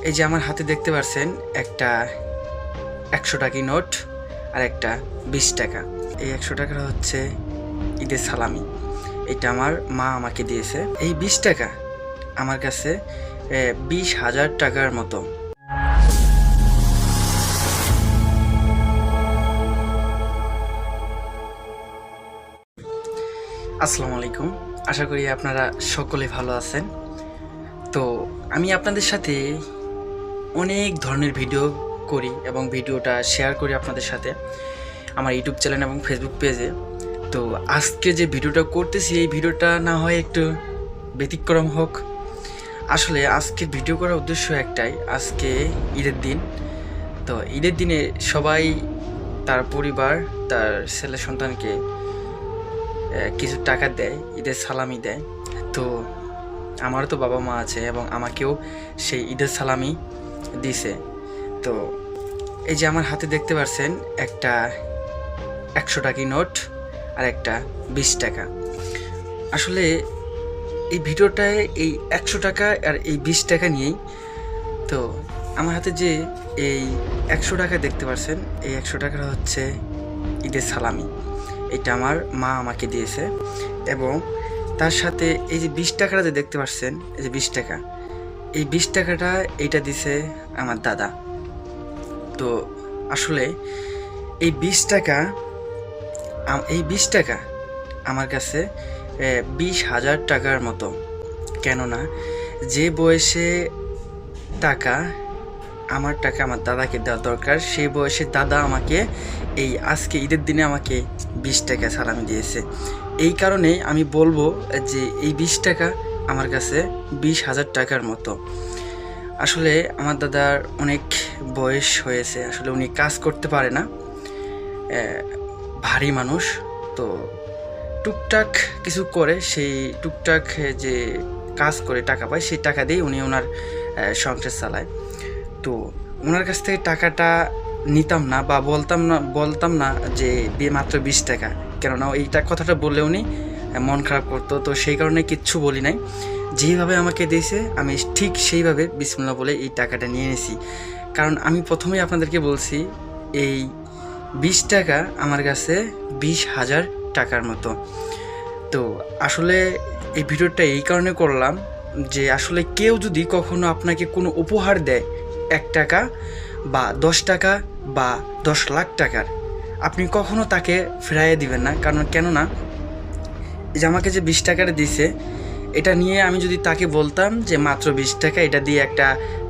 এই যে আমার হাতে দেখতে পাচ্ছেন একটা ১০০ টাকি নোট আর একটা ২০ টাকা। এই ১০০ টাকাটা হচ্ছে ঈদের সালামি। এটা আমার মা আমাকে দিয়েছে। এই ২০ টাকা আমার কাছে ২০,০০০ টাকার মতো। আসসালামু আলাইকুম, আশা করি আপনারা সকলে ভালো আছেন। তো আমি আপনাদের সাথে অনেক ধরনের ভিডিও করি এবং ভিডিওটা শেয়ার করি আপনাদের সাথে আমার ইউটিউব চ্যানেল এবং ফেসবুক পেজে। তো আজকে যে ভিডিওটা করতেছি এই ভিডিওটা না হয় একটু ব্যতিক্রম হোক। আসলে আজকের ভিডিও করার উদ্দেশ্য একটাই, আজকে ঈদের দিন। তো ঈদের দিনে সবাই তার পরিবার তার ছেলে সন্তানকে কিছু টাকা দেয়, ঈদের সালামি দেয়। তো আমারও তো বাবা মা আছে এবং আমাকেও সেই ঈদের সালামি দিছে। তো এই যে আমার হাতে দেখতে পাচ্ছেন একটা ১০০ টাকি নোট আর একটা ২০ টাকা। আসলে এই ভিডিওটায় এই ১০০ টাকা আর এই ২০ টাকা নিয়েই। তো আমার হাতে যে এই ১০০ টাকা দেখতে পাচ্ছেন, এই ১০০ টাকাটা হচ্ছে ঈদের সালামি। এটা আমার মা আমাকে দিয়েছে এবং তার সাথে এই যে ২০ টাকাটা যে দেখতে পাচ্ছেন, এই যে ২০ টাকা, এই ২০ টাকাটা এইটা দিছে আমার দাদা। তো আসলে এই ২০ টাকা আমার কাছে ২০,০০০ টাকার মতো। কেননা যে বয়সে টাকা আমার দাদাকে দেওয়া দরকার, সেই বয়সে দাদা আমাকে এই আজকে ঈদের দিনে আমাকে ২০ টাকা সালামি দিয়েছে। এই কারণে আমি বলবো যে এই ২০ টাকা আমার কাছে ২০,০০০ টাকার মতো। আসলে আমার দাদার অনেক বয়স হয়েছে, আসলে উনি কাজ করতে পারে না, ভারী মানুষ। তো টুকটাক কিছু করে, সেই টুকটাক যে কাজ করে টাকা পায়, সেই টাকা দিয়ে উনি ওনার সংসার চালায়। তো ওনার কাছ থেকে টাকাটা নিতাম না বা বলতাম না যে মাত্র ২০ টাকা, কেননা এইটা কথাটা বললে উনি মন খারাপ করতো। তো সেই কারণে কিচ্ছু বলি নাই, যেইভাবে আমাকে দিয়েছে আমি ঠিক সেইভাবে বিসমিল্লাহ বলে এই টাকাটা নিয়ে নিয়েছি। কারণ আমি প্রথমেই আপনাদেরকে বলছি এই ২০ টাকা আমার কাছে ২০,০০০ টাকার মতো। তো আসলে এই ভিডিওটা এই কারণে করলাম যে আসলে কেউ যদি কখনো আপনাকে কোনো উপহার দেয় ১ টাকা বা ১০ টাকা বা ১০ লাখ টাকার, আপনি কখনো তাকে ফেরাইয়ে দিবেন না। কেননা যে আমাকে যে ২০ টাকাটা দিছে, এটা নিয়ে আমি যদি তাকে বলতাম যে মাত্র ২০ টাকা, এটা দিয়ে একটা